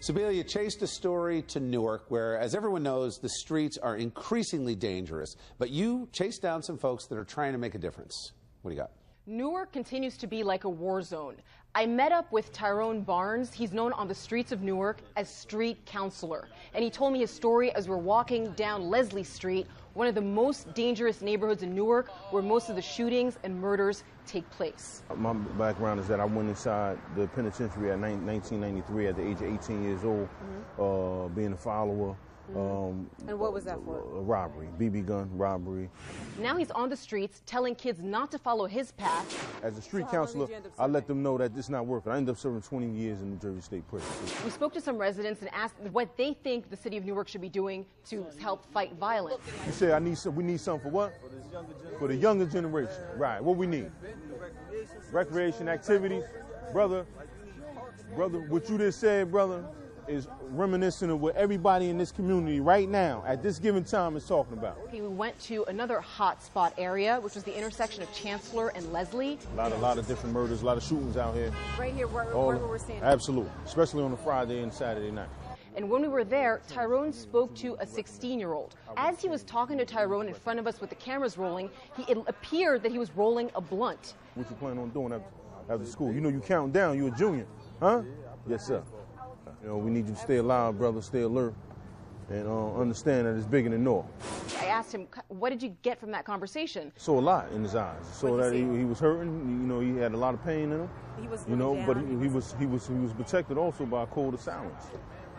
Sibylla chased a story to Newark where, as everyone knows, the streets are increasingly dangerous. But you chased down some folks that are trying to make a difference. What do you got? Newark continues to be like a war zone. I met up with Tyrone Barnes. He's known on the streets of Newark as street counselor. And he told me his story as we're walking down Leslie Street, one of the most dangerous neighborhoods in Newark, where most of the shootings and murders take place. My background is that I went inside the penitentiary at 1993 at the age of 18 years old, being a follower. And what was that for? A robbery, BB gun robbery. Now he's on the streets telling kids not to follow his path. As a street counselor, I let them know that this is not working. I ended up serving 20 years in New Jersey State Prison. We spoke to some residents and asked what they think the city of Newark should be doing to help fight violence. You say we need something for what? For the younger generation. Right, what we need? Recreation activities. Brother, what you just said, brother, is reminiscent of what everybody in this community right now at this given time is talking about. We went to another hot spot area, which was the intersection of Chancellor and Leslie. A lot of different murders, a lot of shootings out here. Right here where we're standing. Absolutely, especially on a Friday and Saturday night. And when we were there, Tyrone spoke to a 16-year-old. As he was talking to Tyrone in front of us with the cameras rolling, it appeared that he was rolling a blunt. What you plan on doing after school? You know you counting down, you a junior, huh? Yes, sir. You know, we need you to stay alive, brother, stay alert, and understand that it's bigger than Newark. I asked him, what did you get from that conversation? Saw a lot in his eyes. Saw that he was hurting, you know, he had a lot of pain in him. He was but he was protected also by a code of silence.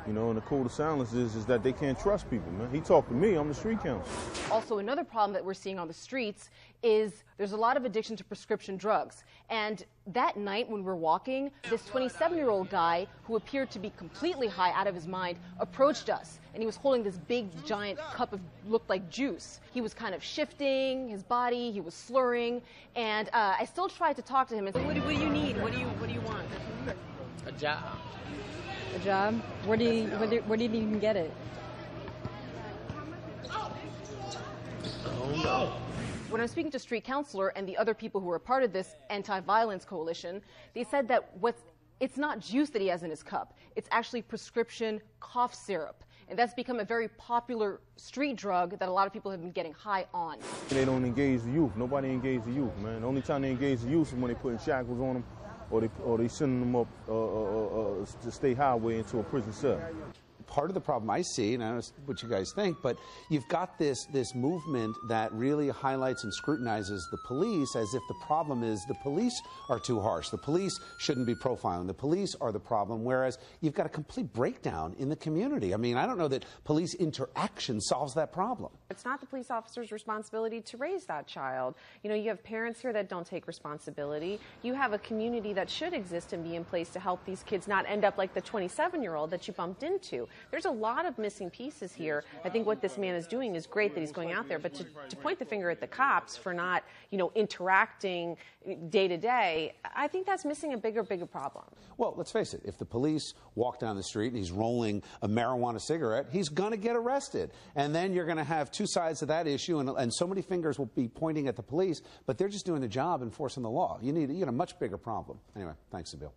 You know, and the code of silence is that they can't trust people, man. He talked to me, I'm the street counselor. Also, another problem that we're seeing on the streets is there's a lot of addiction to prescription drugs. And that night when we're walking, this 27-year-old guy who appeared to be completely high out of his mind approached us. And he was holding this big, giant cup of, looked like juice. He was kind of shifting his body, he was slurring. And I still tried to talk to him and say, what do you need? What do you want? A job. A job? Where do you even get it? Oh no. When I was speaking to street counselor and the other people who were a part of this anti-violence coalition, they said that it's not juice that he has in his cup. It's actually prescription cough syrup. And that's become a very popular street drug that a lot of people have been getting high on. They don't engage the youth. Nobody engages the youth, man. The only time they engage the youth is when they putting shackles on them or they sending them up to State Highway into a prison cell. Part of the problem I see, and I don't know what you guys think, but you've got this movement that really highlights and scrutinizes the police as if the problem is the police are too harsh. The police shouldn't be profiling. The police are the problem, whereas you've got a complete breakdown in the community. I mean, I don't know that police interaction solves that problem. It's not the police officer's responsibility to raise that child. You know, you have parents here that don't take responsibility. You have a community that should exist and be in place to help these kids not end up like the 27-year-old that you bumped into. There's a lot of missing pieces here. I think what this man is doing is great that he's going out there, but to point the finger at the cops for not, you know, interacting day to day, I think that's missing a bigger problem. Well, let's face it, if the police walk down the street and he's rolling a marijuana cigarette, he's going to get arrested. And then you're going to have two sides of that issue, and so many fingers will be pointing at the police, but they're just doing the job enforcing the law. You need a much bigger problem. Anyway, thanks, Sibylla.